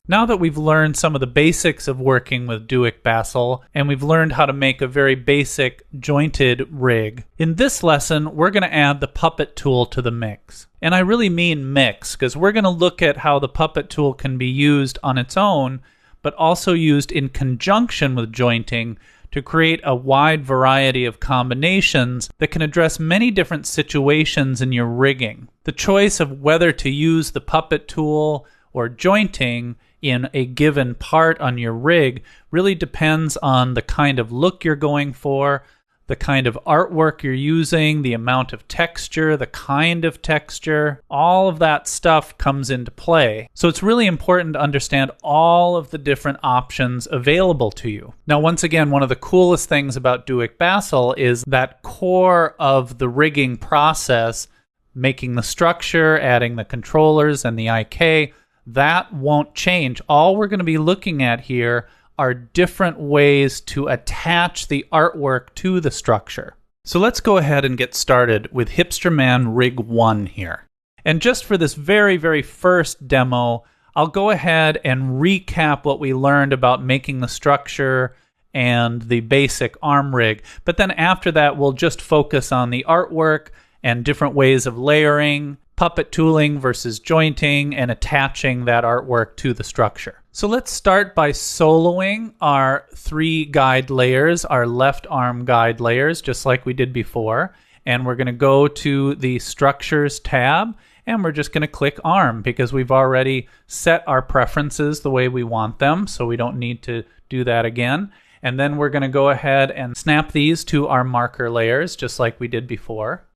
Now that we've learned some of the basics of working with Duik-Basel, and we've learned how to make a very basic jointed rig, in this lesson we're going to add the puppet tool to the mix. And I really mean mix, because we're going to look at how the puppet tool can be used on its own, but also used in conjunction with jointing to create a wide variety of combinations that can address many different situations in your rigging. The choice of whether to use the puppet tool or jointing in a given part on your rig really depends on the kind of look you're going for, the kind of artwork you're using, the amount of texture, the kind of texture. All of that stuff comes into play. So it's really important to understand all of the different options available to you. Now, once again, one of the coolest things about Duik-Basel is that core of the rigging process, making the structure, adding the controllers and the IK, that won't change. All we're going to be looking at here are different ways to attach the artwork to the structure. So let's go ahead and get started with Hipster Man Rig 1 here. And just for this very, very first demo, I'll go ahead and recap what we learned about making the structure and the basic arm rig. But then after that, we'll just focus on the artwork and different ways of layering, puppet tooling versus jointing, and attaching that artwork to the structure. So let's start by soloing our 3 guide layers, our left arm guide layers, just like we did before. And we're going to go to the Structures tab, and we're just going to click Arm because we've already set our preferences the way we want them, so we don't need to do that again. And then we're going to go ahead and snap these to our marker layers, just like we did before.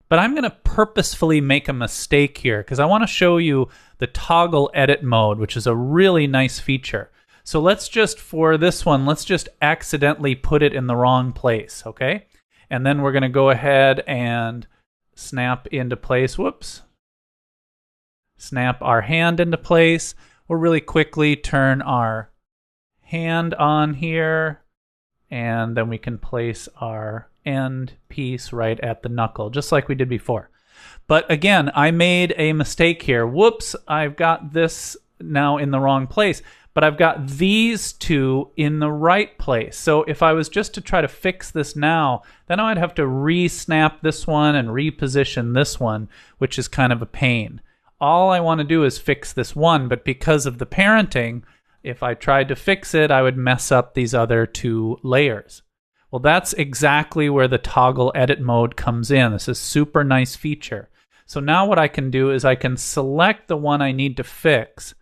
But I'm going to purposefully make a mistake here because I want to show you the toggle edit mode, which is a really nice feature. So let's just, for this one, let's just accidentally put it in the wrong place, okay? And then we're going to go ahead and snap into place. Whoops. Snap our hand into place. We'll really quickly turn our hand on here, and then we can place our end piece right at the knuckle, just like we did before. But again, I made a mistake here. Whoops, I've got this now in the wrong place, but I've got these two in the right place. So if I was just to try to fix this now, then I'd have to re-snap this one and reposition this one, which is kind of a pain. All I want to do is fix this one, but because of the parenting, if I tried to fix it, I would mess up these other 2 layers. Well, that's exactly where the toggle edit mode comes in. This is a super nice feature. So now what I can do is I can select the one I need to fix,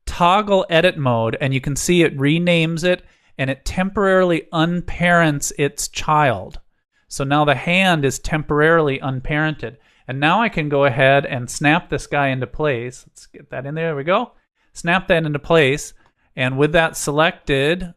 toggle edit mode, and you can see it renames it, and it temporarily unparents its child. So now the hand is temporarily unparented. And now I can go ahead and snap this guy into place. Let's get that in there. There we go. Snap that into place. And with that selected,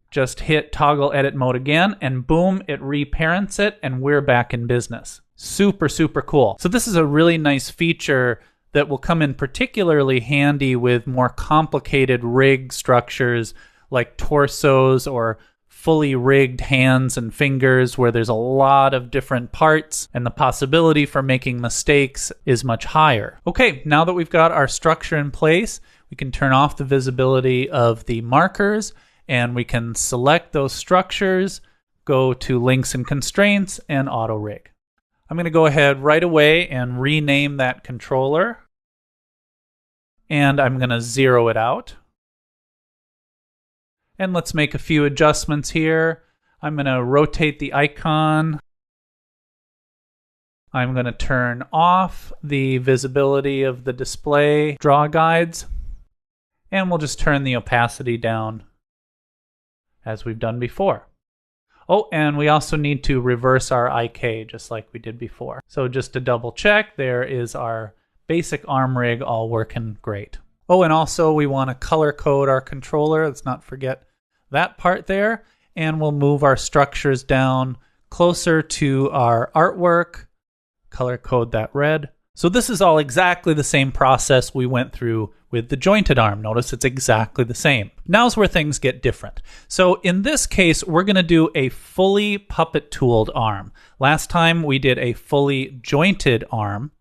just hit toggle edit mode again, and boom, it reparents it, and we're back in business. Super, super cool. So this is a really nice feature that will come in particularly handy with more complicated rig structures like torsos or fully rigged hands and fingers where there's a lot of different parts and the possibility for making mistakes is much higher. Okay, now that we've got our structure in place, we can turn off the visibility of the markers, and we can select those structures, go to Links and Constraints, and Auto Rig. I'm going to go ahead right away and rename that controller, and I'm going to zero it out. And let's make a few adjustments here. I'm going to rotate the icon. I'm going to turn off the visibility of the display draw guides, and we'll just turn the opacity down as we've done before. Oh, and we also need to reverse our IK just like we did before. So just to double check, there is our basic arm rig all working great. Oh, and also we want to color code our controller. Let's not forget that part there. And we'll move our structures down closer to our artwork. Color code that red. So this is all exactly the same process we went through with the jointed arm. Notice it's exactly the same. Now's where things get different. So in this case, we're going to do a fully puppet tooled arm. Last time we did a fully jointed arm.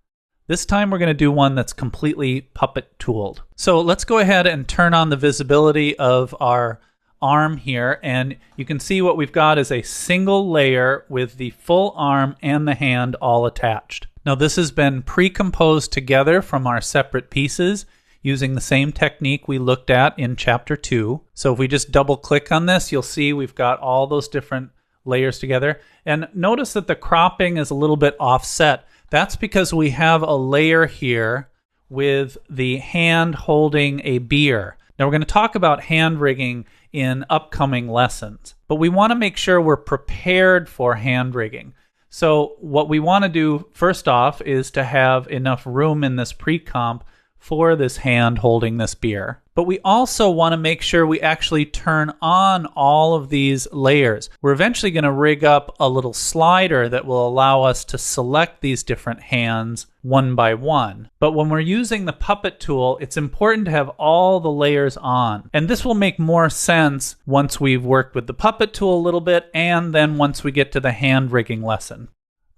This time we're going to do one that's completely puppet tooled. So let's go ahead and turn on the visibility of our arm here, and you can see what we've got is a single layer with the full arm and the hand all attached. Now this has been pre-composed together from our separate pieces using the same technique we looked at in Chapter 2. So if we just double click on this, you'll see we've got all those different layers together. And notice that the cropping is a little bit offset. That's because we have a layer here with the hand holding a beer. Now we're going to talk about hand rigging in upcoming lessons, but we want to make sure we're prepared for hand rigging. So what we want to do first off is to have enough room in this pre-comp for this hand holding this beer. But we also want to make sure we actually turn on all of these layers. We're eventually going to rig up a little slider that will allow us to select these different hands one by one. But when we're using the puppet tool, it's important to have all the layers on. And this will make more sense once we've worked with the puppet tool a little bit, and then once we get to the hand rigging lesson.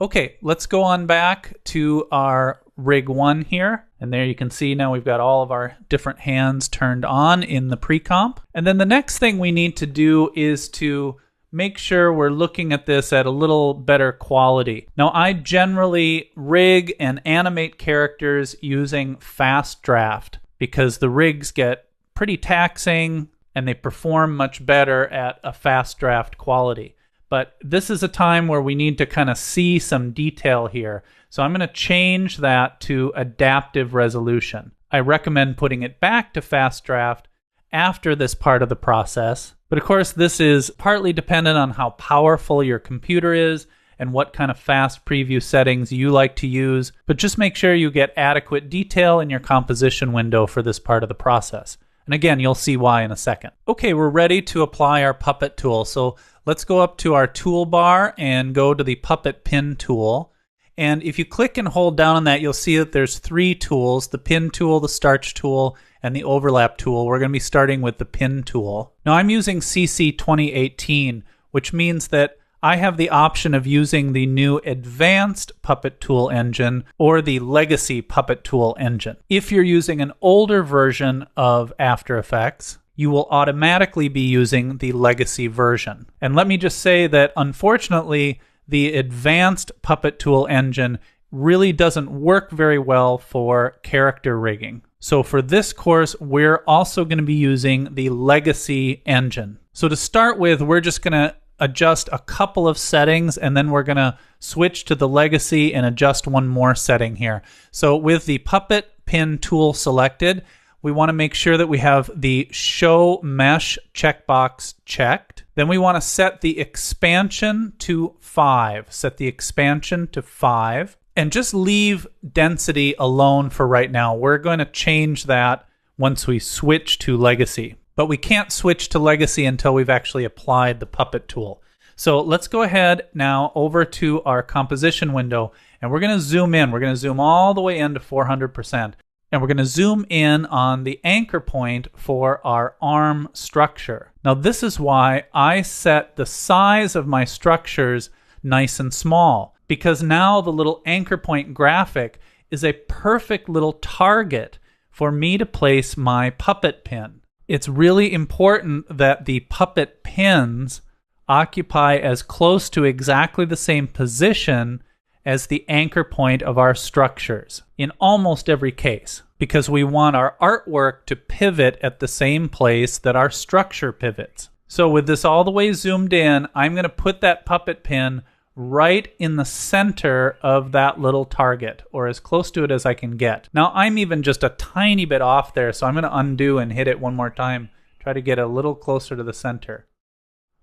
Okay, let's go on back to our rig 1 here. And there you can see now we've got all of our different hands turned on in the pre-comp. And then the next thing we need to do is to make sure we're looking at this at a little better quality. Now I generally rig and animate characters using fast draft because the rigs get pretty taxing and they perform much better at a fast draft quality. But this is a time where we need to kind of see some detail here. So I'm going to change that to adaptive resolution. I recommend putting it back to fast draft after this part of the process. But of course, this is partly dependent on how powerful your computer is and what kind of fast preview settings you like to use. But just make sure you get adequate detail in your composition window for this part of the process. And again, you'll see why in a second. Okay, we're ready to apply our puppet tool. So let's go up to our toolbar and go to the puppet pin tool. And if you click and hold down on that, you'll see that there's 3 tools, the pin tool, the starch tool, and the overlap tool. We're going to be starting with the pin tool. Now I'm using CC 2018, which means that I have the option of using the new advanced puppet tool engine or the legacy puppet tool engine. If you're using an older version of After Effects, you will automatically be using the legacy version. And let me just say that unfortunately, the advanced puppet tool engine really doesn't work very well for character rigging. So for this course, we're also going to be using the legacy engine. So to start with, we're just going to adjust a couple of settings, and then we're going to switch to the legacy and adjust one more setting here. So with the puppet pin tool selected, we want to make sure that we have the Show Mesh checkbox checked. Then we want to set the expansion to 5. Set the expansion to 5. And just leave density alone for right now. We're going to change that once we switch to legacy. But we can't switch to legacy until we've actually applied the puppet tool. So let's go ahead now over to our composition window, and we're going to zoom in. We're going to zoom all the way in to 400%. And we're going to zoom in on the anchor point for our arm structure. Now this is why I set the size of my structures nice and small, because now the little anchor point graphic is a perfect little target for me to place my puppet pin. It's really important that the puppet pins occupy as close to exactly the same position as the anchor point of our structures in almost every case, because we want our artwork to pivot at the same place that our structure pivots. So with this all the way zoomed in, I'm going to put that puppet pin right in the center of that little target, or as close to it as I can get. Now I'm even just a tiny bit off there, so I'm going to undo and hit it one more time. Try to get a little closer to the center.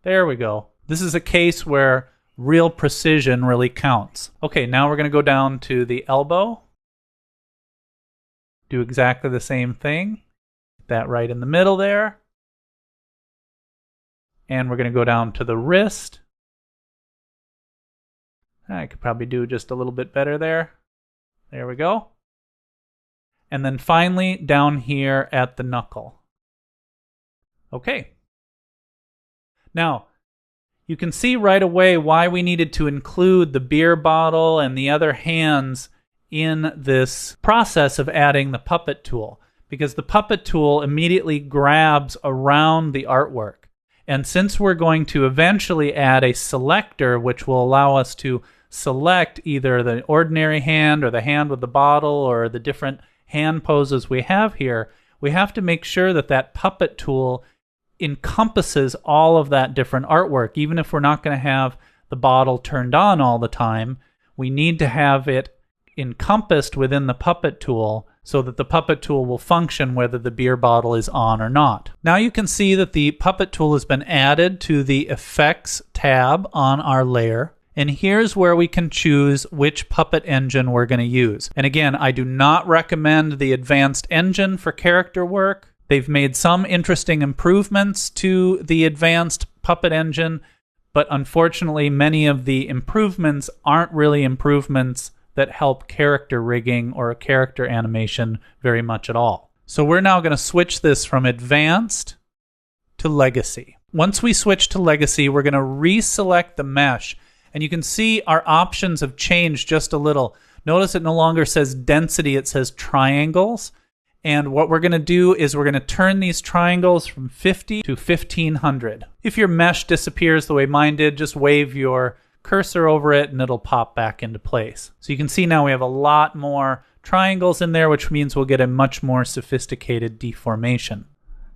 There we go. This is a case where real precision really counts. Okay, now we're going to go down to the elbow. Do exactly the same thing. That right in the middle there. And we're going to go down to the wrist. I could probably do just a little bit better there. There we go. And then finally down here at the knuckle. Okay. Now, you can see right away why we needed to include the beer bottle and the other hands in this process of adding the puppet tool, because the puppet tool immediately grabs around the artwork. And since we're going to eventually add a selector, which will allow us to select either the ordinary hand or the hand with the bottle or the different hand poses we have here, we have to make sure that that puppet tool encompasses all of that different artwork. Even if we're not going to have the bottle turned on all the time, we need to have it encompassed within the puppet tool so that the puppet tool will function whether the beer bottle is on or not. Now you can see that the puppet tool has been added to the Effects tab on our layer. And here's where we can choose which puppet engine we're going to use. And again, I do not recommend the advanced engine for character work. They've made some interesting improvements to the advanced puppet engine, but unfortunately many of the improvements aren't really improvements that help character rigging or character animation very much at all. So we're now going to switch this from advanced to legacy. Once we switch to legacy, we're going to reselect the mesh. And you can see our options have changed just a little. Notice it no longer says density, it says triangles. And what we're going to do is we're going to turn these triangles from 50 to 1500. If your mesh disappears the way mine did, just wave your cursor over it and it'll pop back into place. So you can see now we have a lot more triangles in there, which means we'll get a much more sophisticated deformation.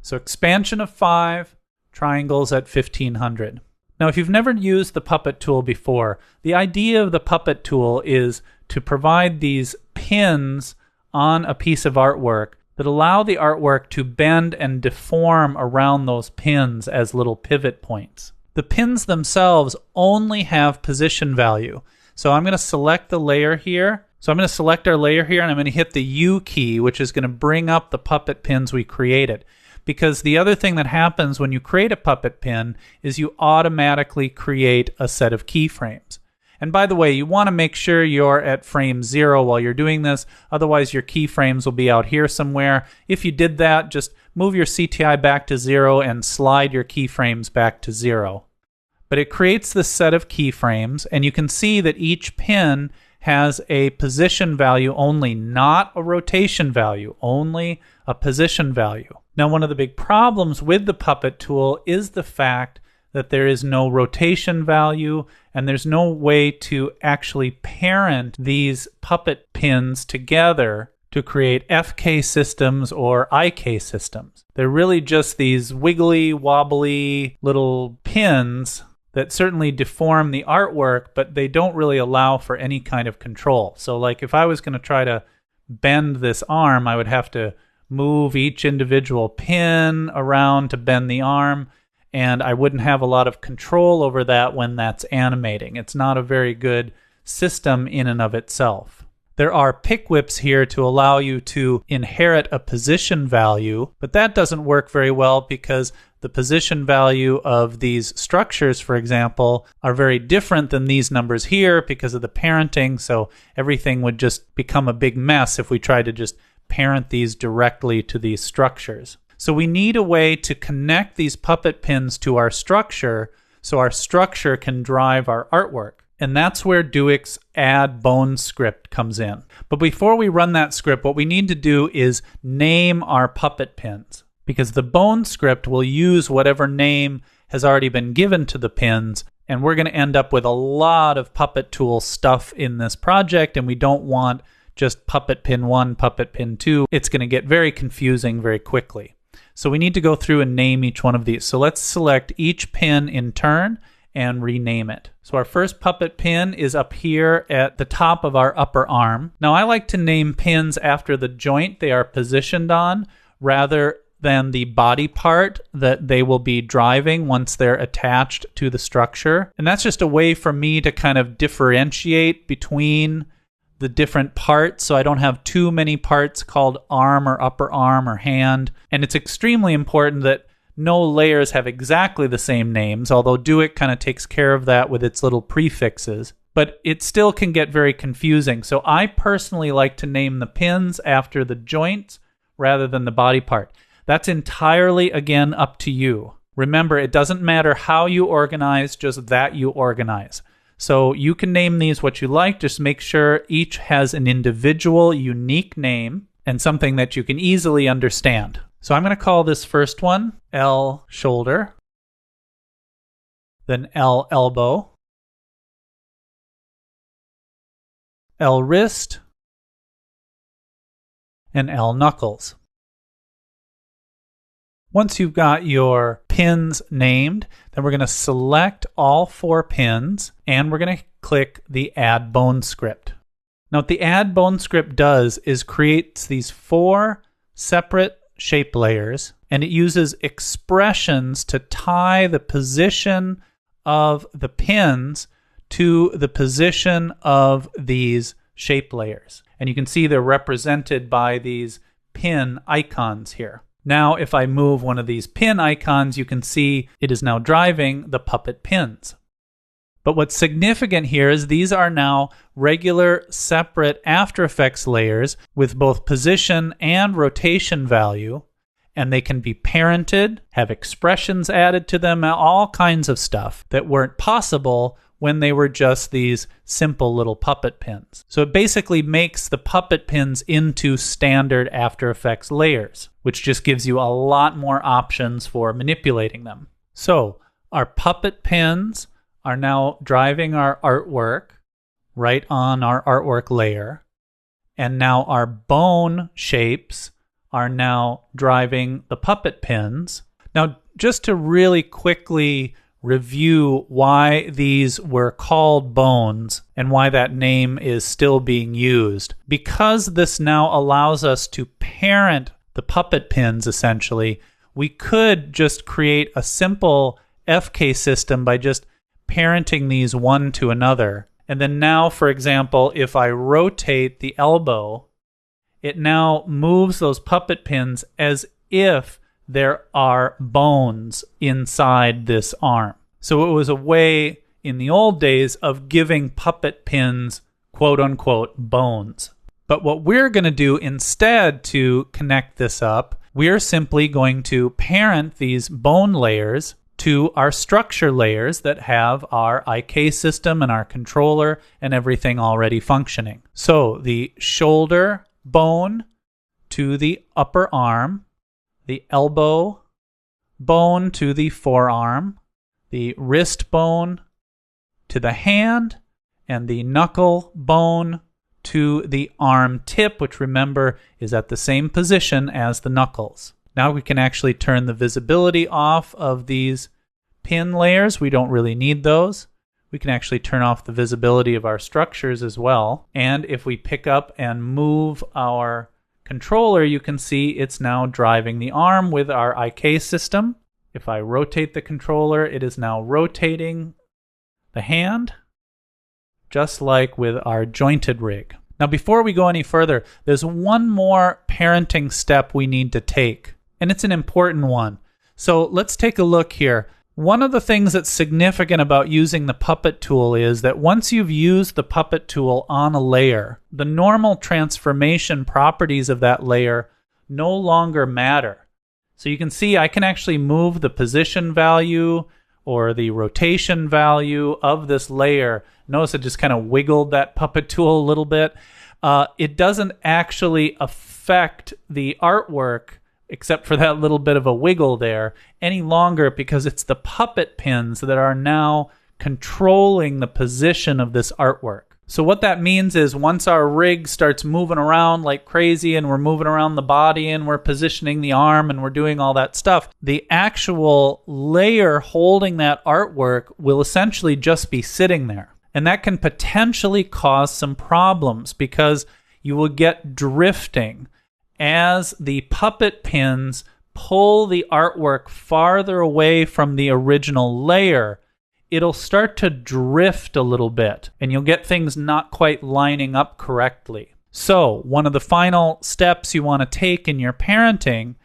So expansion of 5, triangles at 1500. Now, if you've never used the puppet tool before, the idea of the puppet tool is to provide these pins on a piece of artwork that allow the artwork to bend and deform around those pins as little pivot points. The pins themselves only have position value. So I'm going to select the layer here. So I'm going to select our layer here, and I'm going to hit the U key, which is going to bring up the puppet pins we created. Because the other thing that happens when you create a puppet pin is you automatically create a set of keyframes. And by the way, you want to make sure you're at frame 0 while you're doing this. Otherwise, your keyframes will be out here somewhere. If you did that, just move your CTI back to 0 and slide your keyframes back to 0. But it creates this set of keyframes, and you can see that each pin has a position value only, not a rotation value, only a position value. Now, one of the big problems with the puppet tool is the fact that there is no rotation value and there's no way to actually parent these puppet pins together to create FK systems or IK systems. They're really just these wiggly, wobbly little pins that certainly deform the artwork, but they don't really allow for any kind of control. So like if I was going to try to bend this arm, I would have to move each individual pin around to bend the arm, and I wouldn't have a lot of control over that when that's animating. It's not a very good system in and of itself. There are pick whips here to allow you to inherit a position value, but that doesn't work very well because the position value of these structures, for example, are very different than these numbers here because of the parenting, so everything would just become a big mess if we tried to just parent these directly to these structures. So we need a way to connect these puppet pins to our structure so our structure can drive our artwork. And that's where Duik's add bone script comes in. But before we run that script, what we need to do is name our puppet pins, because the bone script will use whatever name has already been given to the pins, and we're going to end up with a lot of puppet tool stuff in this project, and we don't want just puppet pin 1, puppet pin 2. It's going to get very confusing very quickly. So we need to go through and name each one of these. So let's select each pin in turn and rename it. So our first puppet pin is up here at the top of our upper arm. Now I like to name pins after the joint they are positioned on rather than the body part that they will be driving once they're attached to the structure. And that's just a way for me to kind of differentiate between the different parts, so I don't have too many parts called arm or upper arm or hand. And it's extremely important that no layers have exactly the same names, although Duik kind of takes care of that with its little prefixes. But it still can get very confusing. So I personally like to name the pins after the joints rather than the body part. That's entirely, again, up to you. Remember, it doesn't matter how you organize, just that you organize. So you can name these what you like. Just make sure each has an individual, unique name and something that you can easily understand. So I'm going to call this first one L shoulder, then L elbow, L wrist, and L knuckles. Once you've got your pins named, then we're going to select all 4 pins and we're going to click the Add Bone script. Now what the Add Bone script does is creates these 4 separate shape layers, and it uses expressions to tie the position of the pins to the position of these shape layers. And you can see they're represented by these pin icons here. Now, if I move one of these pin icons, you can see it is now driving the puppet pins. But what's significant here is these are now regular separate After Effects layers with both position and rotation value, and they can be parented, have expressions added to them, all kinds of stuff that weren't possible when they were just these simple little puppet pins. So it basically makes the puppet pins into standard After Effects layers, which just gives you a lot more options for manipulating them. So our puppet pins are now driving our artwork right on our artwork layer, and now our bone shapes are now driving the puppet pins. Now, just to really quickly review why these were called bones and why that name is still being used. Because this now allows us to parent the puppet pins, essentially, we could just create a simple FK system by just parenting these one to another. And then now, for example, if I rotate the elbow, it now moves those puppet pins as if there are bones inside this arm. So it was a way in the old days of giving puppet pins quote unquote bones. But what we're going to do instead to connect this up, we're simply going to parent these bone layers to our structure layers that have our IK system and our controller and everything already functioning. So the shoulder bone to the upper arm, the elbow bone to the forearm, the wrist bone to the hand, and the knuckle bone to the arm tip, which remember is at the same position as the knuckles. Now we can actually turn the visibility off of these pin layers. We don't really need those. We can actually turn off the visibility of our structures as well. And if we pick up and move our controller, you can see it's now driving the arm with our IK system. If I rotate the controller, it is now rotating the hand, just like with our jointed rig. Now, before we go any further, there's one more parenting step we need to take, and it's an important one. So let's take a look here. One of the things that's significant about using the puppet tool is that once you've used the puppet tool on a layer, the normal transformation properties of that layer no longer matter. So you can see I can actually move the position value or the rotation value of this layer. Notice it just kind of wiggled that puppet tool a little bit. It doesn't actually affect the artwork, except for that little bit of a wiggle there, any longer, because it's the puppet pins that are now controlling the position of this artwork. So what that means is once our rig starts moving around like crazy and we're moving around the body and we're positioning the arm and we're doing all that stuff, the actual layer holding that artwork will essentially just be sitting there. And that can potentially cause some problems because you will get drifting as the puppet pins pull the artwork farther away from the original layer. It'll start to drift a little bit, and you'll get things not quite lining up correctly. So, one of the final steps you want to take in your parenting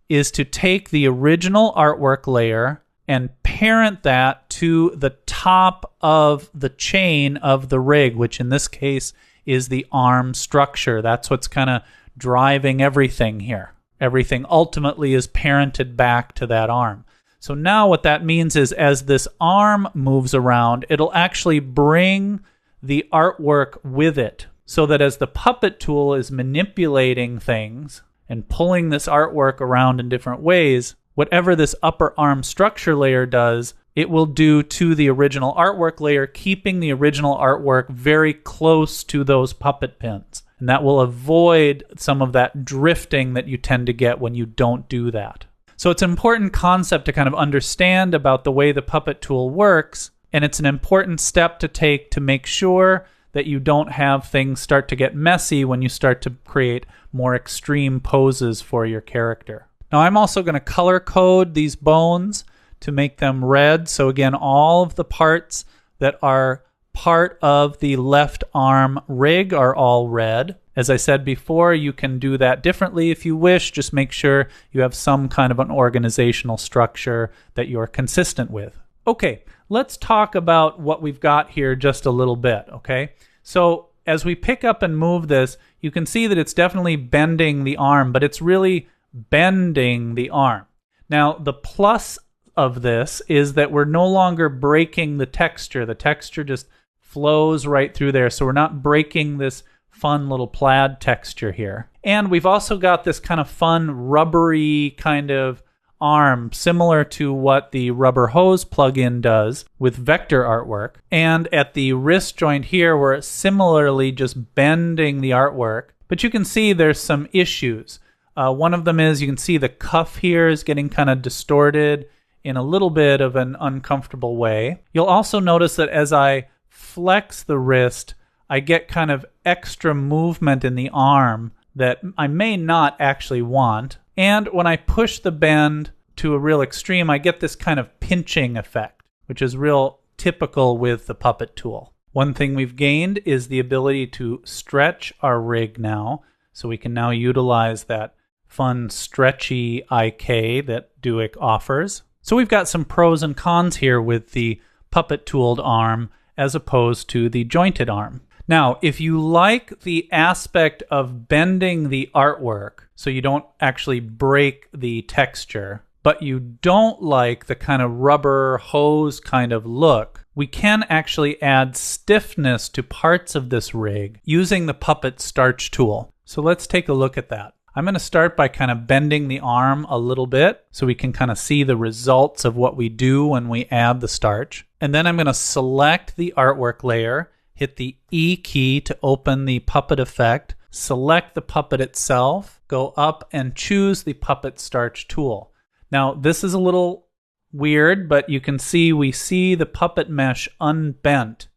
is to take the original artwork layer and parent that to the top of the chain of the rig, which in this case is the arm structure. That's what's kind of driving everything here. Everything ultimately is parented back to that arm. So now what that means is as this arm moves around, it'll actually bring the artwork with it, so that as the puppet tool is manipulating things and pulling this artwork around in different ways, whatever this upper arm structure layer does, it will do to the original artwork layer, keeping the original artwork very close to those puppet pins. And that will avoid some of that drifting that you tend to get when you don't do that. So it's an important concept to kind of understand about the way the puppet tool works, and it's an important step to take to make sure that you don't have things start to get messy when you start to create more extreme poses for your character. Now I'm also going to color code these bones to make them red. So again, all of the parts that are part of the left arm rig are all red. As I said before, you can do that differently if you wish. Just make sure you have some kind of an organizational structure that you're consistent with. Okay, let's talk about what we've got here just a little bit, okay? So as we pick up and move this, you can see that it's definitely bending the arm, but it's really bending the arm. Now, the plus of this is that we're no longer breaking the texture. The texture just flows right through there, so we're not breaking this fun little plaid texture here. And we've also got this kind of fun rubbery kind of arm, similar to what the rubber hose plugin does with vector artwork. And at the wrist joint here, we're similarly just bending the artwork, but you can see there's some issues. One of them is you can see the cuff here is getting kind of distorted in a little bit of an uncomfortable way. You'll also notice that as I flex the wrist, I get kind of extra movement in the arm that I may not actually want. And when I push the bend to a real extreme, I get this kind of pinching effect, which is real typical with the puppet tool. One thing we've gained is the ability to stretch our rig now, so we can now utilize that fun stretchy IK that Duik offers. So we've got some pros and cons here with the puppet tooled arm as opposed to the jointed arm. Now, if you like the aspect of bending the artwork so you don't actually break the texture, but you don't like the kind of rubber hose kind of look, we can actually add stiffness to parts of this rig using the puppet starch tool. So let's take a look at that. I'm going to start by kind of bending the arm a little bit so we can kind of see the results of what we do when we add the starch. And then I'm going to select the artwork layer, hit the E key to open the puppet effect, select the puppet itself, go up and choose the puppet starch tool. Now this is a little weird, but you can see we see the puppet mesh unbent,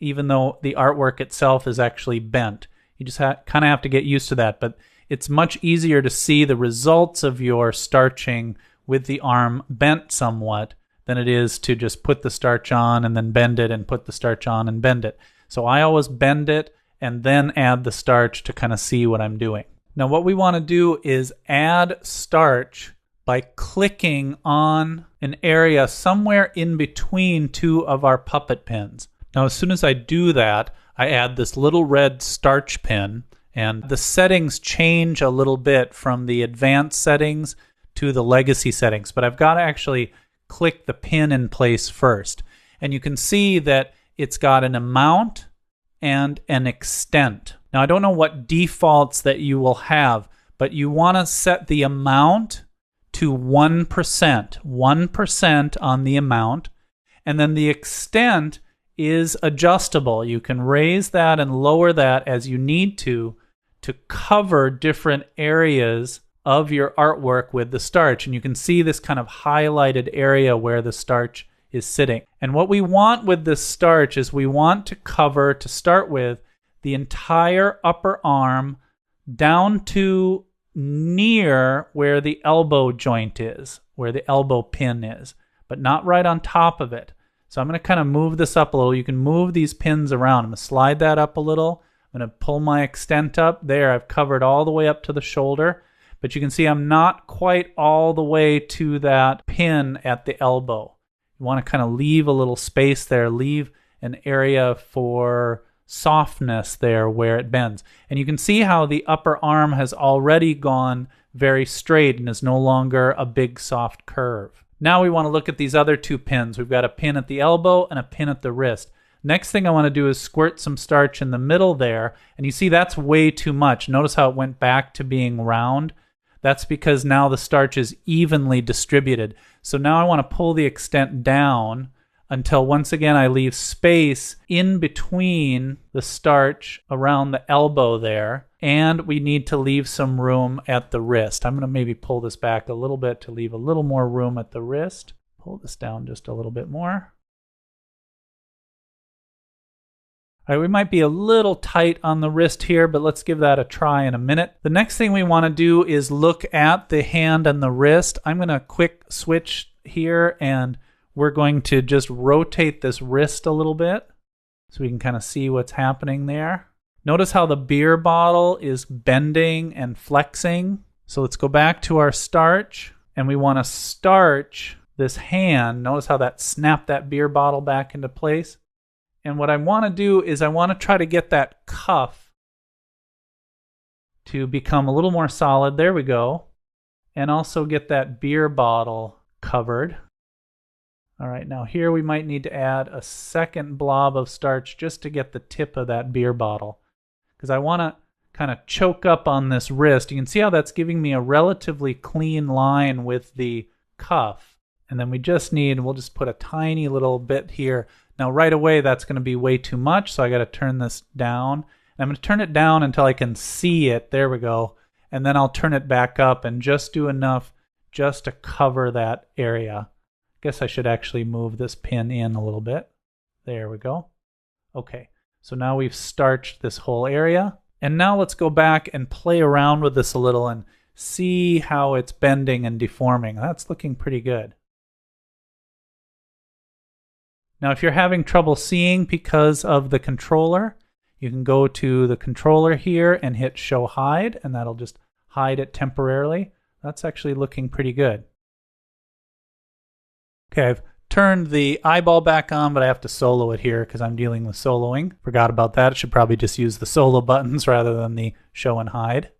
even though the artwork itself is actually bent. You just kind of have to get used to that, but it's much easier to see the results of your starching with the arm bent somewhat than it is to just put the starch on and then bend it and put the starch on and bend it. So I always bend it and then add the starch to kind of see what I'm doing. Now what we want to do is add starch by clicking on an area somewhere in between two of our puppet pins. Now as soon as I do that, I add this little red starch pin, and the settings change a little bit from the advanced settings to the legacy settings, but I've got to actually click the pin in place first. And you can see that it's got an amount and an extent. Now I don't know what defaults that you will have, but you want to set the amount to 1%, 1% on the amount, and then the extent is adjustable. You can raise that and lower that as you need to cover different areas of your artwork with the starch. And you can see this kind of highlighted area where the starch is sitting. And what we want with this starch is we want to cover, to start with, the entire upper arm down to near where the elbow joint is, where the elbow pin is, but not right on top of it. So I'm going to kind of move this up a little. You can move these pins around. I'm going to slide that up a little. I'm going to pull my extent up. There, I've covered all the way up to the shoulder. But you can see I'm not quite all the way to that pin at the elbow. You want to kind of leave a little space there, leave an area for softness there where it bends. And you can see how the upper arm has already gone very straight and is no longer a big soft curve. Now we want to look at these other 2 pins. We've got a pin at the elbow and a pin at the wrist. Next thing I want to do is squirt some starch in the middle there. And you see that's way too much. Notice how it went back to being round? That's because now the starch is evenly distributed. So now I want to pull the extent down until once again I leave space in between the starch around the elbow there. And we need to leave some room at the wrist. I'm going to maybe pull this back a little bit to leave a little more room at the wrist. Pull this down just a little bit more. All right, we might be a little tight on the wrist here, but let's give that a try in a minute. The next thing we want to do is look at the hand and the wrist. I'm going to quick switch here, and we're going to just rotate this wrist a little bit so we can kind of see what's happening there. Notice how the beer bottle is bending and flexing. So let's go back to our starch, and we want to starch this hand. Notice how that snapped that beer bottle back into place. And what I want to do is I want to try to get that cuff to become a little more solid. There we go. And also get that beer bottle covered. All right, now here we might need to add a second blob of starch just to get the tip of that beer bottle, because I want to kind of choke up on this wrist. You can see how that's giving me a relatively clean line with the cuff. And then we just need, we'll just put a tiny little bit here. Now right away that's going to be way too much, so I got to turn this down. And I'm going to turn it down until I can see it. There we go. And then I'll turn it back up and just do enough just to cover that area. I guess I should actually move this pin in a little bit. There we go. Okay, so now we've starched this whole area. And now let's go back and play around with this a little and see how it's bending and deforming. That's looking pretty good. Now, if you're having trouble seeing because of the controller, you can go to the controller here and hit Show Hide, and that'll just hide it temporarily. That's actually looking pretty good. Okay, I've turned the eyeball back on, but I have to solo it here because I'm dealing with soloing. Forgot about that. I should probably just use the solo buttons rather than the show and hide.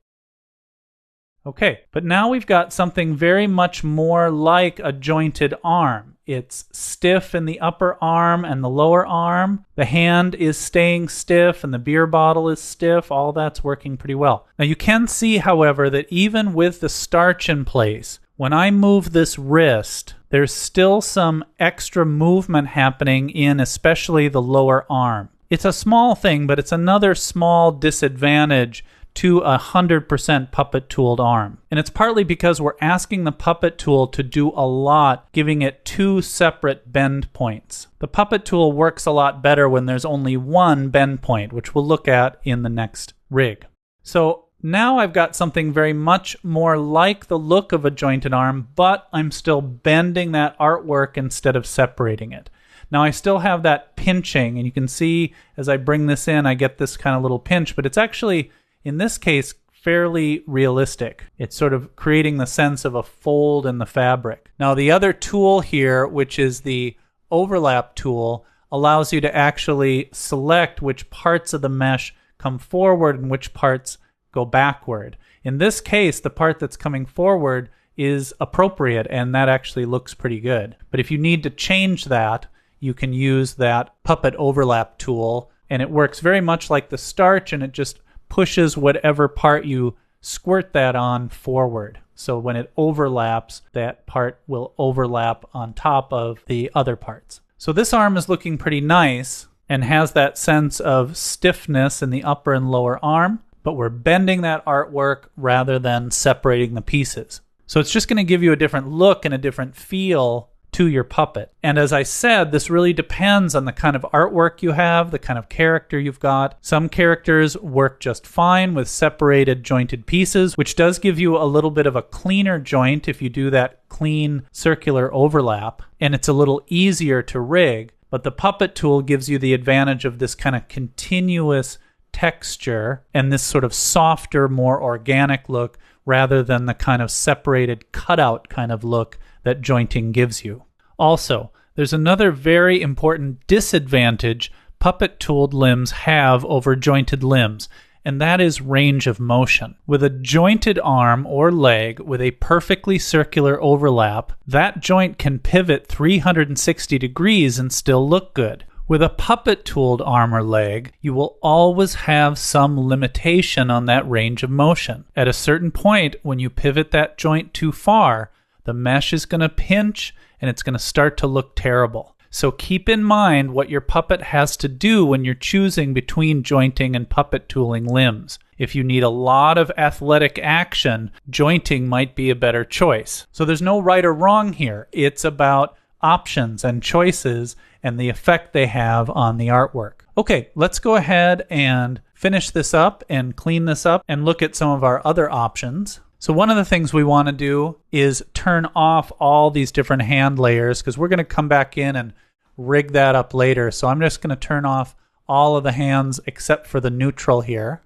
Okay, but now we've got something very much more like a jointed arm. It's stiff in the upper arm and the lower arm. The hand is staying stiff and the beer bottle is stiff. All that's working pretty well. Now you can see, however, that even with the starch in place, when I move this wrist, there's still some extra movement happening in especially the lower arm. It's a small thing, but it's another small disadvantage to a 100% puppet tooled arm. And it's partly because we're asking the puppet tool to do a lot, giving it 2 separate bend points. The puppet tool works a lot better when there's only one bend point, which we'll look at in the next rig. So now I've got something very much more like the look of a jointed arm, but I'm still bending that artwork instead of separating it. Now I still have that pinching, and you can see as I bring this in, I get this kind of little pinch, but it's actually, in this case, fairly realistic. It's sort of creating the sense of a fold in the fabric. Now the other tool here, which is the overlap tool, allows you to actually select which parts of the mesh come forward and which parts go backward. In this case, the part that's coming forward is appropriate, and that actually looks pretty good. But if you need to change that, you can use that puppet overlap tool, and it works very much like the starch, and it just pushes whatever part you squirt that on forward. So when it overlaps, that part will overlap on top of the other parts. So this arm is looking pretty nice and has that sense of stiffness in the upper and lower arm, but we're bending that artwork rather than separating the pieces. So it's just going to give you a different look and a different feel to your puppet. And as I said, this really depends on the kind of artwork you have, the kind of character you've got. Some characters work just fine with separated jointed pieces, which does give you a little bit of a cleaner joint if you do that clean circular overlap, and it's a little easier to rig. But the puppet tool gives you the advantage of this kind of continuous texture and this sort of softer, more organic look rather than the kind of separated cutout kind of look that jointing gives you. Also, there's another very important disadvantage puppet tooled limbs have over jointed limbs, and that is range of motion. With a jointed arm or leg with a perfectly circular overlap, that joint can pivot 360 degrees and still look good. With a puppet-tooled arm or leg, you will always have some limitation on that range of motion. At a certain point, when you pivot that joint too far, the mesh is going to pinch and it's going to start to look terrible. So keep in mind what your puppet has to do when you're choosing between jointing and puppet tooling limbs. If you need a lot of athletic action, jointing might be a better choice. So there's no right or wrong here. It's about options and choices and the effect they have on the artwork. Okay, let's go ahead and finish this up and clean this up and look at some of our other options. So one of the things we want to do is turn off all these different hand layers because we're going to come back in and rig that up later. So I'm just going to turn off all of the hands except for the neutral here.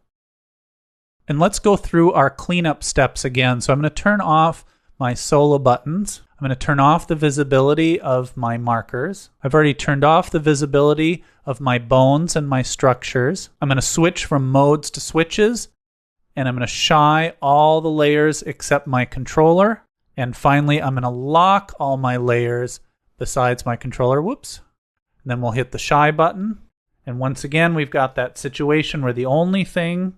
And let's go through our cleanup steps again. So I'm going to turn off my solo buttons. I'm going to turn off the visibility of my markers. I've already turned off the visibility of my bones and my structures. I'm going to switch from modes to switches, and I'm going to shy all the layers except my controller. And finally, I'm going to lock all my layers besides my controller. Whoops. And then we'll hit the shy button. And once again, we've got that situation where the only thing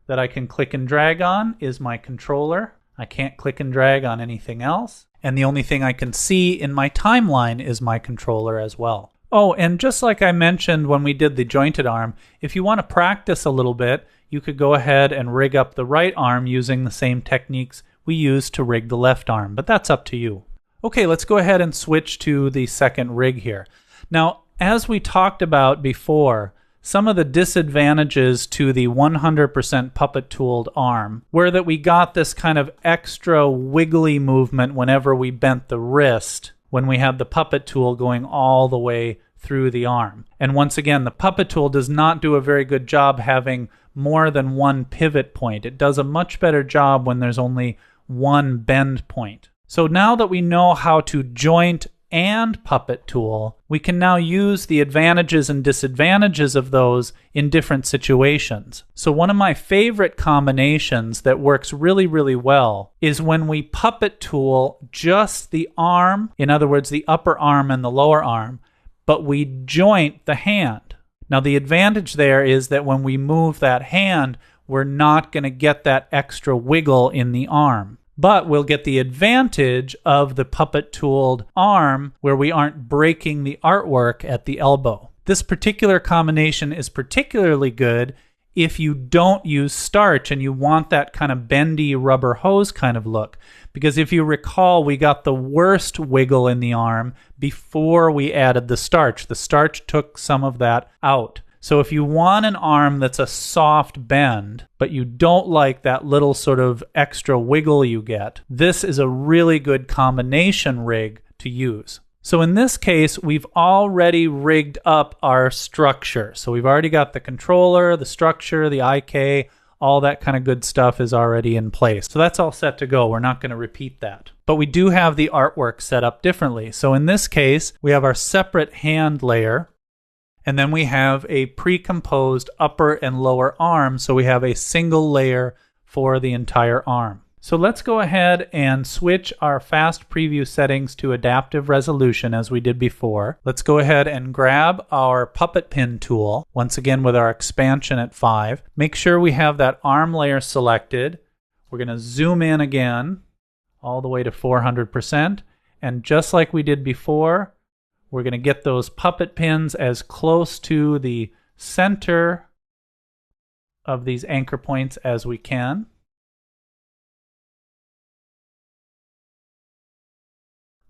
that I can click and drag on is my controller. I can't click and drag on anything else. And the only thing I can see in my timeline is my controller as well. Oh, and just like I mentioned when we did the jointed arm, if you want to practice a little bit, you could go ahead and rig up the right arm using the same techniques we used to rig the left arm, but that's up to you. Okay, let's go ahead and switch to the second rig here. Now, as we talked about before, some of the disadvantages to the 100% puppet-tooled arm were that we got this kind of extra wiggly movement whenever we bent the wrist when we had the puppet tool going all the way through the arm. And once again, the puppet tool does not do a very good job having more than one pivot point. It does a much better job when there's only one bend point. So now that we know how to joint and puppet tool, we can now use the advantages and disadvantages of those in different situations. So one of my favorite combinations that works really, really well is when we puppet tool just the arm, in other words, the upper arm and the lower arm, but we joint the hand. Now the advantage there is that when we move that hand, we're not going to get that extra wiggle in the arm. But we'll get the advantage of the puppet-tooled arm where we aren't breaking the artwork at the elbow. This particular combination is particularly good if you don't use starch and you want that kind of bendy rubber hose kind of look. Because if you recall, we got the worst wiggle in the arm before we added the starch. The starch took some of that out. So if you want an arm that's a soft bend, but you don't like that little sort of extra wiggle you get, this is a really good combination rig to use. So in this case, we've already rigged up our structure. So we've already got the controller, the structure, the IK, all that kind of good stuff is already in place. So that's all set to go. We're not going to repeat that. But we do have the artwork set up differently. So in this case, we have our separate hand layer. And then we have a pre-composed upper and lower arm, so we have a single layer for the entire arm. So let's go ahead and switch our fast preview settings to adaptive resolution as we did before. Let's go ahead and grab our puppet pin tool, once again with our expansion at 5. Make sure we have that arm layer selected. We're going to zoom in again all the way to 400%. And just like we did before, we're going to get those puppet pins as close to the center of these anchor points as we can.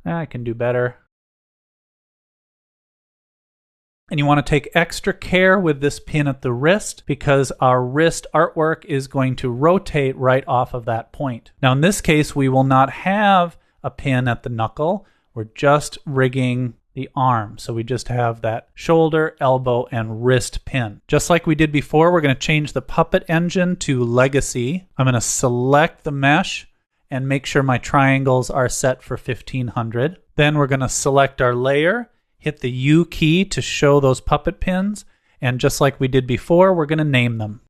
I can do better. And you want to take extra care with this pin at the wrist because our wrist artwork is going to rotate right off of that point. Now in this case, we will not have a pin at the knuckle. We're just rigging the arm. So we just have that shoulder, elbow, and wrist pin. Just like we did before, we're going to change the puppet engine to legacy. I'm going to select the mesh and make sure my triangles are set for 1500. Then we're going to select our layer, hit the U key to show those puppet pins, and just like we did before, we're going to name them.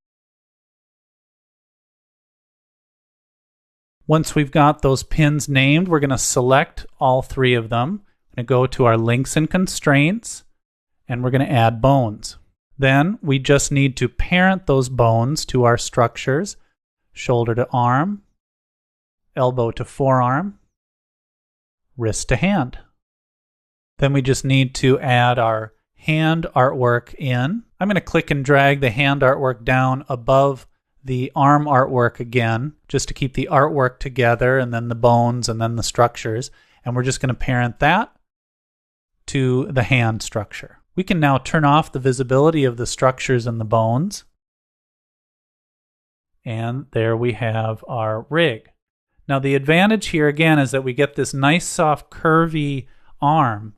Once we've got those pins named, we're going to select all 3 of them. We're going to go to our links and constraints, and we're going to add bones. Then we just need to parent those bones to our structures: shoulder to arm, elbow to forearm, wrist to hand. Then we just need to add our hand artwork in. I'm going to click and drag the hand artwork down above the arm artwork again, just to keep the artwork together, and then the bones, and then the structures. And we're just going to parent that to the hand structure. We can now turn off the visibility of the structures and the bones. And there we have our rig. Now the advantage here again is that we get this nice soft curvy arm,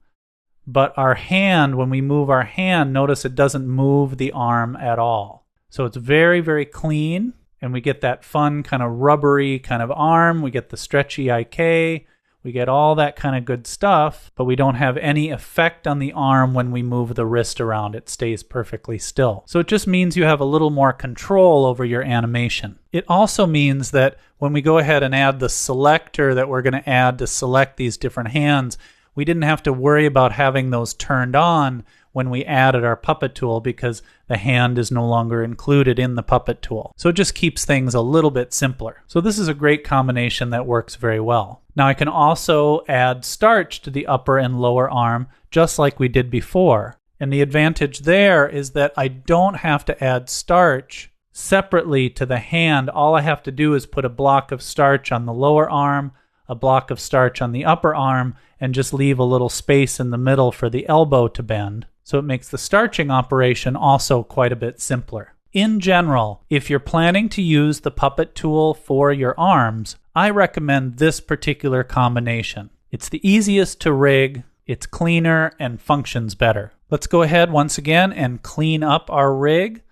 but our hand, when we move our hand, notice it doesn't move the arm at all. So it's very, very clean, and we get that fun kind of rubbery kind of arm. We get the stretchy IK. We get all that kind of good stuff, but we don't have any effect on the arm when we move the wrist around. It stays perfectly still. So it just means you have a little more control over your animation. It also means that when we go ahead and add the selector that we're going to add to select these different hands, we didn't have to worry about having those turned on when we added our puppet tool, because the hand is no longer included in the puppet tool. So it just keeps things a little bit simpler. So this is a great combination that works very well. Now I can also add starch to the upper and lower arm, just like we did before. And the advantage there is that I don't have to add starch separately to the hand. All I have to do is put a block of starch on the lower arm, a block of starch on the upper arm, and just leave a little space in the middle for the elbow to bend. So it makes the starching operation also quite a bit simpler. In general, if you're planning to use the puppet tool for your arms, I recommend this particular combination. It's the easiest to rig, it's cleaner, and functions better. Let's go ahead once again and clean up our rig.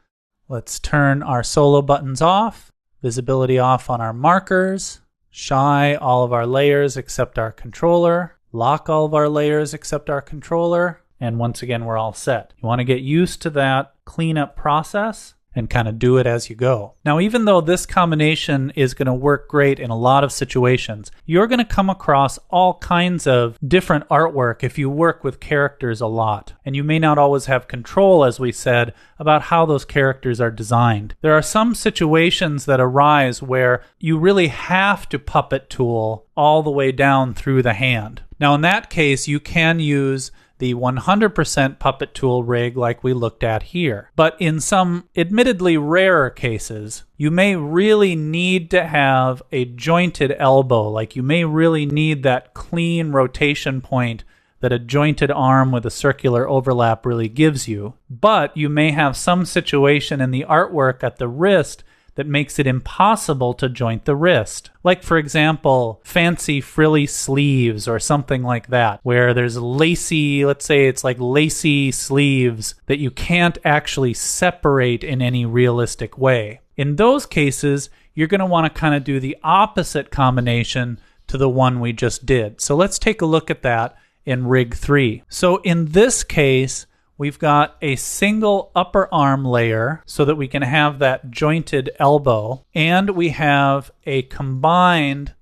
Let's turn our solo buttons off, visibility off on our markers, shy all of our layers except our controller, lock all of our layers except our controller, and once again we're all set. You want to get used to that cleanup process and kind of do it as you go. Now, even though this combination is going to work great in a lot of situations, you're going to come across all kinds of different artwork if you work with characters a lot. And you may not always have control, as we said, about how those characters are designed. There are some situations that arise where you really have to puppet tool all the way down through the hand. Now, in that case, you can use the 100% puppet tool rig like we looked at here. But in some admittedly rarer cases, you may really need to have a jointed elbow. Like you may really need that clean rotation point that a jointed arm with a circular overlap really gives you. But you may have some situation in the artwork at the wrist that makes it impossible to joint the wrist. Like, for example, fancy frilly sleeves or something like that, where there's lacy, let's say it's like lacy sleeves that you can't actually separate in any realistic way. In those cases, you're going to want to kind of do the opposite combination to the one we just did. So let's take a look at that in Rig 3. So in this case, we've got a single upper arm layer so that we can have that jointed elbow, and we have a combined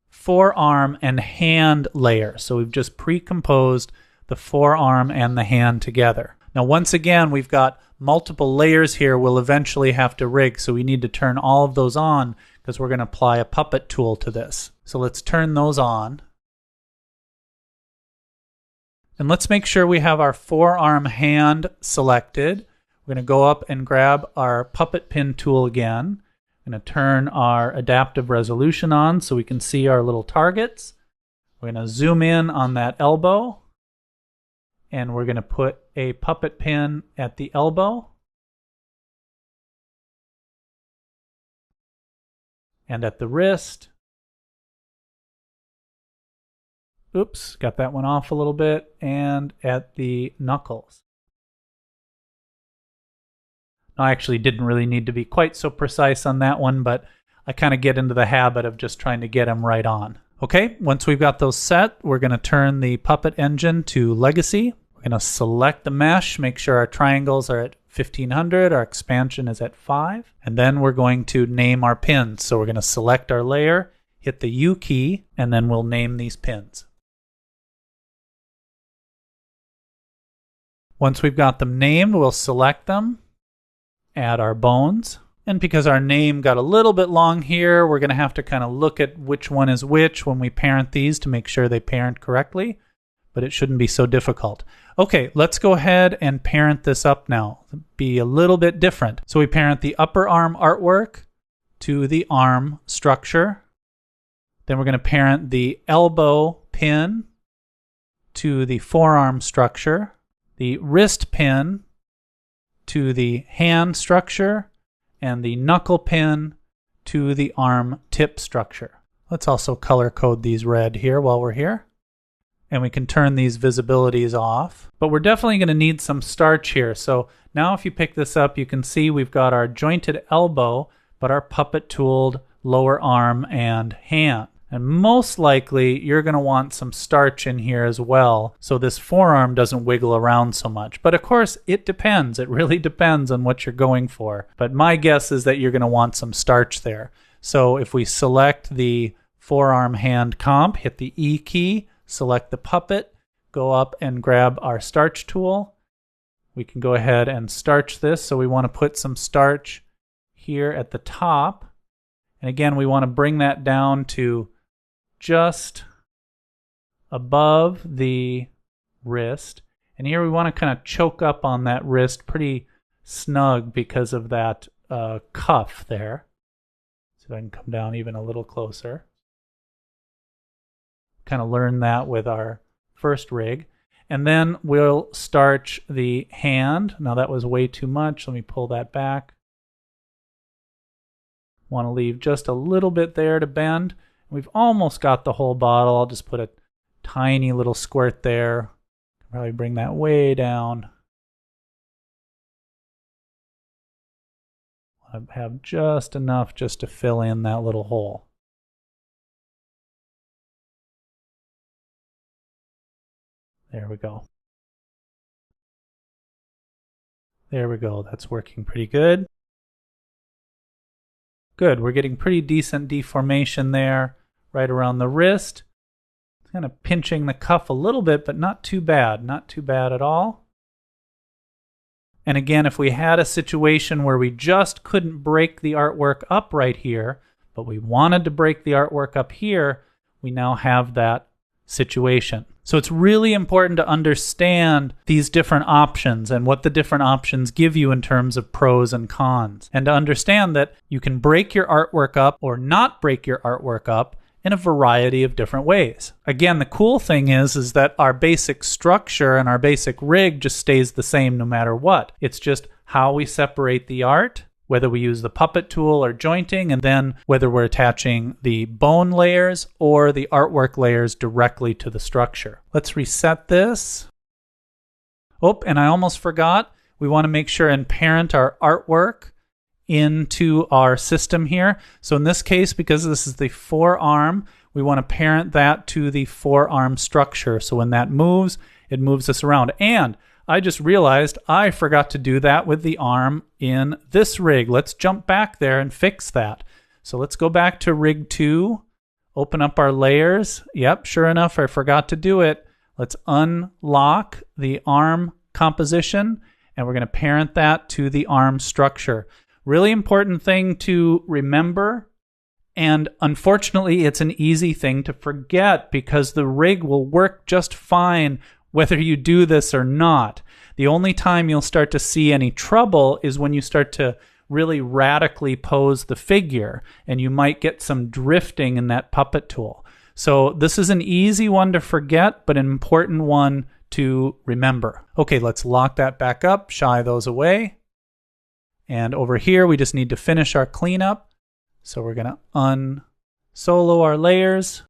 forearm and hand layer. So we've just pre-composed the forearm and the hand together. Now, once again, we've got multiple layers here we'll eventually have to rig, so we need to turn all of those on because we're going to apply a puppet tool to this. So let's turn those on. And let's make sure we have our forearm hand selected. We're going to go up and grab our puppet pin tool again. I'm going to turn our adaptive resolution on so we can see our little targets. We're going to zoom in on that elbow. And we're going to put a puppet pin at the elbow. And at the wrist. Oops, got that one off a little bit. And at the knuckles. I actually didn't really need to be quite so precise on that one, but I kind of get into the habit of just trying to get them right on. Okay, once we've got those set, we're going to turn the puppet engine to legacy. We're going to select the mesh, make sure our triangles are at 1500, our expansion is at 5, and then we're going to name our pins. So we're going to select our layer, hit the U key, and then we'll name these pins. Once we've got them named, we'll select them, add our bones. And because our name got a little bit long here, we're going to have to kind of look at which one is which when we parent these to make sure they parent correctly, but it shouldn't be so difficult. Okay, let's go ahead and parent this up now. Be a little bit different. So we parent the upper arm artwork to the arm structure. Then we're going to parent the elbow pin to the forearm structure, the wrist pin to the hand structure, and the knuckle pin to the arm tip structure. Let's also color code these red here while we're here. And we can turn these visibilities off. But we're definitely going to need some starch here. So now if you pick this up, you can see we've got our jointed elbow, but our puppet tooled lower arm and hand. And most likely, you're going to want some starch in here as well, so this forearm doesn't wiggle around so much. But of course, it depends. It really depends on what you're going for. But my guess is that you're going to want some starch there. So if we select the forearm hand comp, hit the E key, select the puppet, go up and grab our starch tool. We can go ahead and starch this. So we want to put some starch here at the top. And again, we want to bring that down to just above the wrist. And here we want to kind of choke up on that wrist pretty snug because of that cuff there. So if I can come down even a little closer. Kind of learn that with our first rig. And then we'll starch the hand. Now that was way too much. Let me pull that back. Want to leave just a little bit there to bend. We've almost got the whole bottle. I'll just put a tiny little squirt there. Probably bring that way down. I have just enough just to fill in that little hole. There we go. There we go. That's working pretty good. Good. We're getting pretty decent deformation there right around the wrist. It's kind of pinching the cuff a little bit, but not too bad. Not too bad at all. And again, if we had a situation where we just couldn't break the artwork up right here, but we wanted to break the artwork up here, we now have that situation. So it's really important to understand these different options and what the different options give you in terms of pros and cons. And to understand that you can break your artwork up or not break your artwork up in a variety of different ways. Again, the cool thing is that our basic structure and our basic rig just stays the same no matter what. It's just how we separate the art, whether we use the puppet tool or jointing, and then whether we're attaching the bone layers or the artwork layers directly to the structure. Let's reset this. Oh, and I almost forgot. We want to make sure and parent our artwork into our system here. So in this case, because this is the forearm, we want to parent that to the forearm structure. So when that moves, it moves us around. And I just realized I forgot to do that with the arm in this rig. Let's jump back there and fix that. So let's go back to rig 2, open up our layers. Yep, sure enough, I forgot to do it. Let's unlock the arm composition, and we're going to parent that to the arm structure. Really important thing to remember, and unfortunately, it's an easy thing to forget because the rig will work just fine whether you do this or not. The only time you'll start to see any trouble is when you start to really radically pose the figure, and you might get some drifting in that puppet tool. So this is an easy one to forget, but an important one to remember. Okay, let's lock that back up, shy those away. And over here, we just need to finish our cleanup. So we're going to unsolo our layers,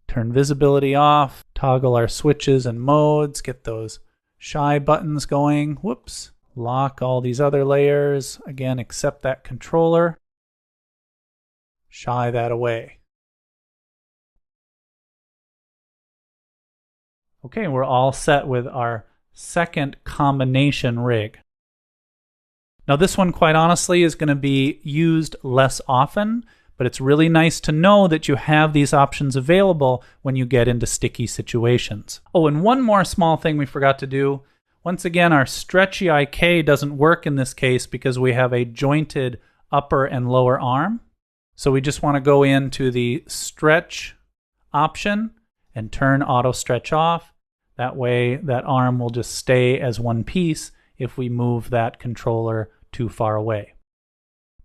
turn visibility off, toggle our switches and modes, get those shy buttons going. Whoops. Lock all these other layers. Again, accept that controller. Shy that away. Okay, we're all set with our second combination rig. Now this one, quite honestly, is going to be used less often, but it's really nice to know that you have these options available when you get into sticky situations. Oh, and one more small thing we forgot to do. Once again, our stretchy IK doesn't work in this case because we have a jointed upper and lower arm. So we just want to go into the stretch option and turn auto stretch off. That way that arm will just stay as one piece if we move that controller too far away.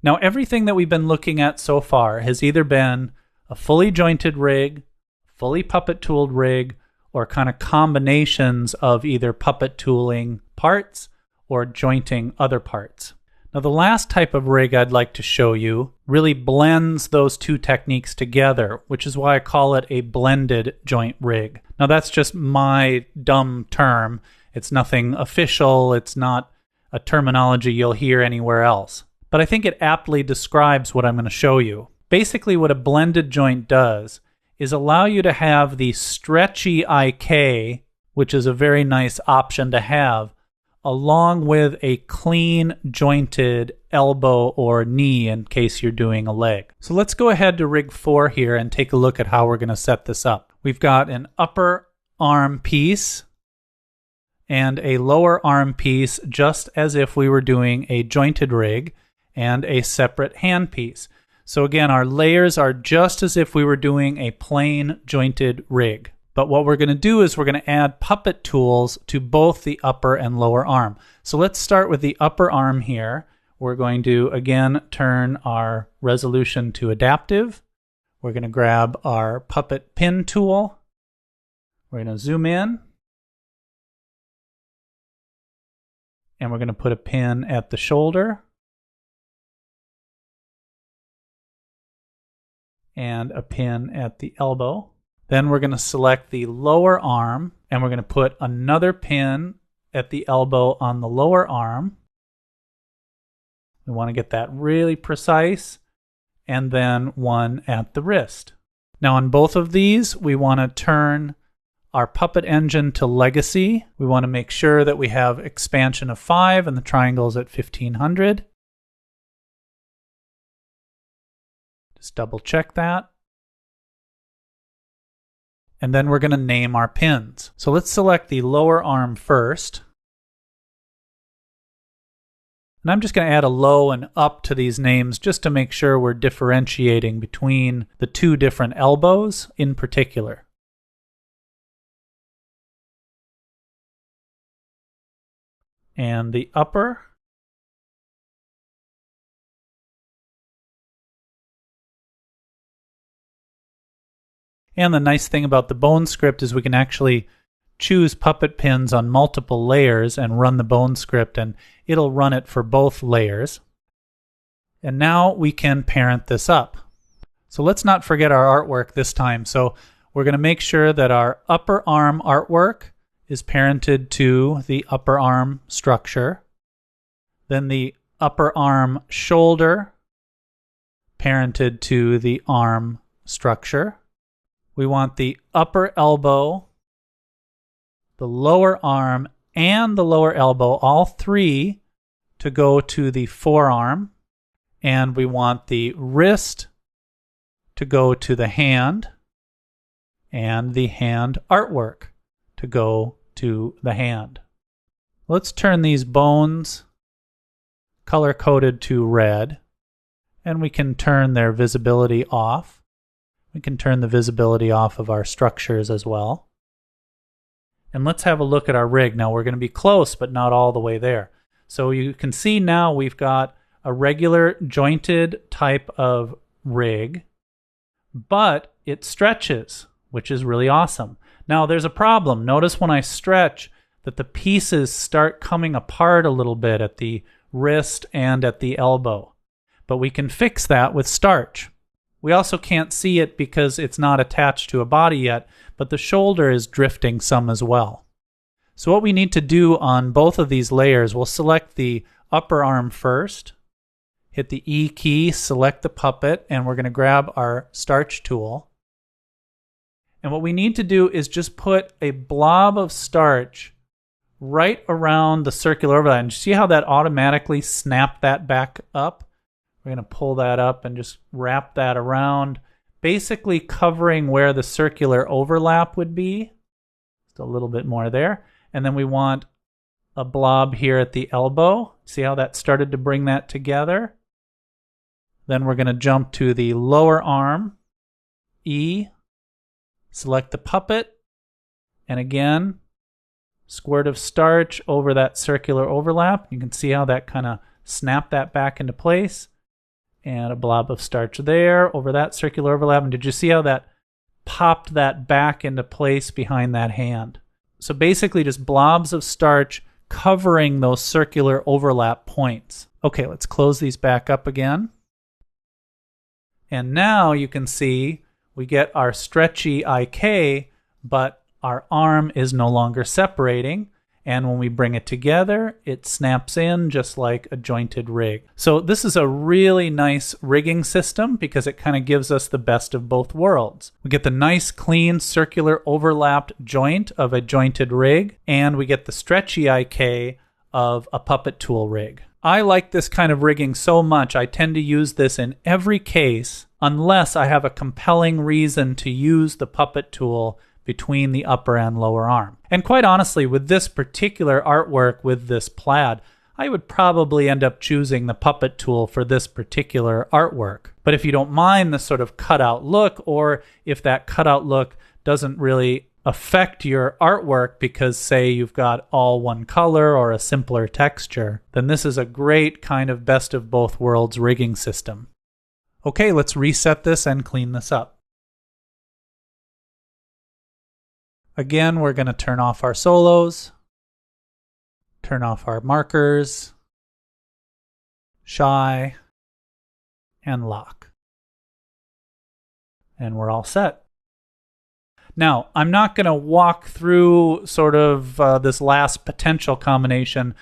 Now everything that we've been looking at so far has either been a fully jointed rig, fully puppet tooled rig, or kind of combinations of either puppet tooling parts or jointing other parts. Now the last type of rig I'd like to show you really blends those two techniques together, which is why I call it a blended joint rig. Now that's just my dumb term. It's nothing official. It's not a terminology you'll hear anywhere else. But I think it aptly describes what I'm going to show you. Basically what a blended joint does is allow you to have the stretchy IK, which is a very nice option to have, along with a clean jointed elbow or knee in case you're doing a leg. So let's go ahead to rig 4 here and take a look at how we're going to set this up. We've got an upper arm piece and a lower arm piece, just as if we were doing a jointed rig, and a separate hand piece. So again, our layers are just as if we were doing a plain jointed rig. But what we're going to do is we're going to add puppet tools to both the upper and lower arm. So let's start with the upper arm here. We're going to, again, turn our resolution to adaptive. We're going to grab our puppet pin tool. We're going to zoom in. And we're going to put a pin at the shoulder. And a pin at the elbow. Then we're going to select the lower arm, and we're going to put another pin at the elbow on the lower arm. We want to get that really precise, and then one at the wrist. Now on both of these, we want to turn our puppet engine to legacy. We want to make sure that we have expansion of 5 and the triangle's at 1500. Just double check that. And then we're going to name our pins. So let's select the lower arm first. And I'm just going to add a low and up to these names just to make sure we're differentiating between the two different elbows in particular. And the upper. And the nice thing about the bone script is we can actually choose puppet pins on multiple layers and run the bone script, and it'll run it for both layers. And now we can parent this up. So let's not forget our artwork this time. So we're going to make sure that our upper arm artwork is parented to the upper arm structure. Then the upper arm shoulder parented to the arm structure. We want the upper elbow, the lower arm, and the lower elbow, all three, to go to the forearm. And we want the wrist to go to the hand, and the hand artwork to go to the hand. Let's turn these bones color-coded to red, and we can turn their visibility off. We can turn the visibility off of our structures as well. And let's have a look at our rig. Now we're going to be close, but not all the way there. So you can see now we've got a regular jointed type of rig, but it stretches, which is really awesome. Now there's a problem. Notice when I stretch that the pieces start coming apart a little bit at the wrist and at the elbow. But we can fix that with starch. We also can't see it because it's not attached to a body yet, but the shoulder is drifting some as well. So what we need to do on both of these layers, we'll select the upper arm first, hit the E key, select the puppet, and we're going to grab our starch tool. And what we need to do is just put a blob of starch right around the circular overlay. And see how that automatically snapped that back up? We're going to pull that up and just wrap that around, basically covering where the circular overlap would be. Just a little bit more there. And then we want a blob here at the elbow. See how that started to bring that together? Then we're going to jump to the lower arm, E, select the puppet, and again, squirt of starch over that circular overlap. You can see how that kind of snapped that back into place. And a blob of starch there over that circular overlap. And did you see how that popped that back into place behind that hand? So basically just blobs of starch covering those circular overlap points. Okay, let's close these back up again. And now you can see we get our stretchy IK, but our arm is no longer separating. And when we bring it together, it snaps in just like a jointed rig. So this is a really nice rigging system because it kind of gives us the best of both worlds. We get the nice, clean, circular overlapped joint of a jointed rig, and we get the stretchy IK of a puppet tool rig. I like this kind of rigging so much, I tend to use this in every case unless I have a compelling reason to use the puppet tool between the upper and lower arm. And quite honestly, with this particular artwork with this plaid, I would probably end up choosing the puppet tool for this particular artwork. But if you don't mind the sort of cutout look, or if that cutout look doesn't really affect your artwork because, say, you've got all one color or a simpler texture, then this is a great kind of best of both worlds rigging system. Okay, let's reset this and clean this up. Again, we're going to turn off our solos, turn off our markers, shy, and lock. And we're all set. Now, I'm not going to walk through sort of this last potential combination,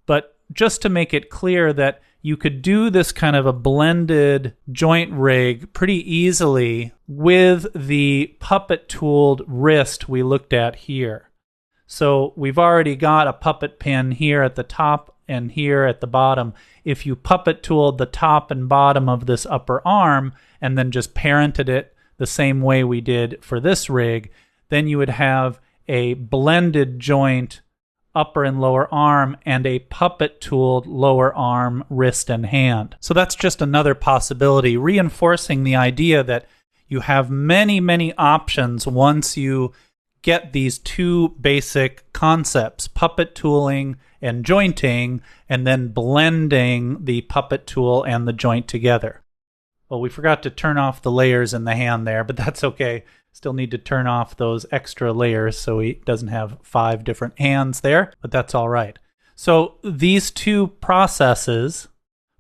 but just to make it clear that you could do this kind of a blended joint rig pretty easily with the puppet tooled wrist we looked at here. So we've already got a puppet pin here at the top and here at the bottom. If you puppet tooled the top and bottom of this upper arm and then just parented it the same way we did for this rig, then you would have a blended joint upper and lower arm and a puppet tooled lower arm, wrist, and hand. So that's just another possibility, reinforcing the idea that you have many, many options once you get these two basic concepts, puppet tooling and jointing, and then blending the puppet tool and the joint together. Well, we forgot to turn off the layers in the hand there, but that's okay. Still need to turn off those extra layers so he doesn't have 5 different hands there, but that's all right. So these two processes,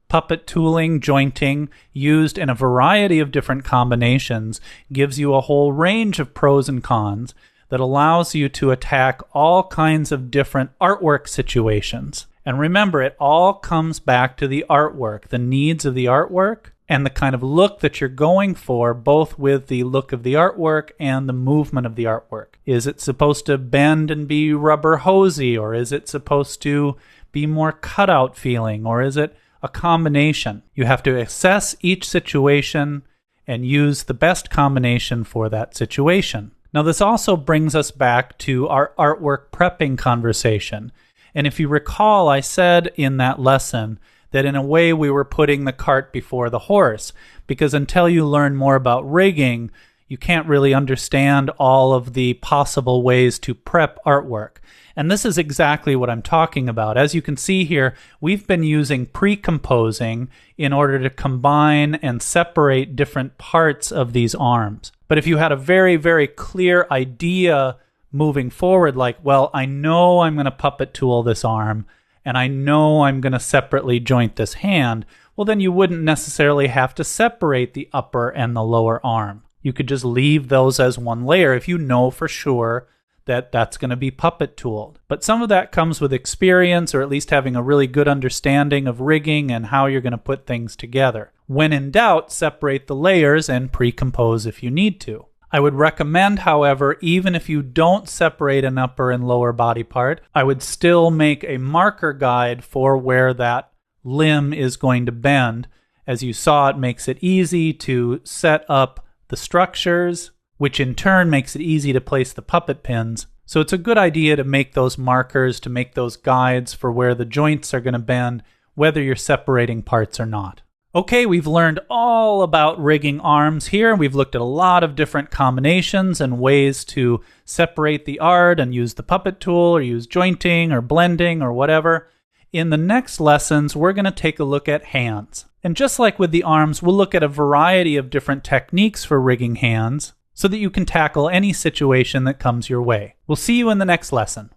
puppet tooling, jointing, used in a variety of different combinations, gives you a whole range of pros and cons that allows you to attack all kinds of different artwork situations. And remember, it all comes back to the artwork, the needs of the artwork, and the kind of look that you're going for, both with the look of the artwork and the movement of the artwork. Is it supposed to bend and be rubber hosey, or is it supposed to be more cutout feeling, or is it a combination? You have to assess each situation and use the best combination for that situation. Now, this also brings us back to our artwork prepping conversation. And if you recall, I said in that lesson that in a way we were putting the cart before the horse, because until you learn more about rigging, you can't really understand all of the possible ways to prep artwork. And this is exactly what I'm talking about. As you can see here, we've been using pre-composing in order to combine and separate different parts of these arms. But if you had a very, very clear idea moving forward, like, well, I know I'm going to puppet tool this arm, and I know I'm going to separately joint this hand, well, then you wouldn't necessarily have to separate the upper and the lower arm. You could just leave those as one layer if you know for sure that that's going to be puppet tooled. But some of that comes with experience, or at least having a really good understanding of rigging and how you're going to put things together. When in doubt, separate the layers and pre-compose if you need to. I would recommend, however, even if you don't separate an upper and lower body part, I would still make a marker guide for where that limb is going to bend As you saw, it makes it easy to set up the structures, which in turn makes it easy to place the puppet pins. So it's a good idea to make those markers, to make those guides for where the joints are going to bend, whether you're separating parts or not. Okay, we've learned all about rigging arms here. We've looked at a lot of different combinations and ways to separate the art and use the puppet tool or use jointing or blending or whatever. In the next lessons, we're going to take a look at hands. And just like with the arms, we'll look at a variety of different techniques for rigging hands so that you can tackle any situation that comes your way. We'll see you in the next lesson.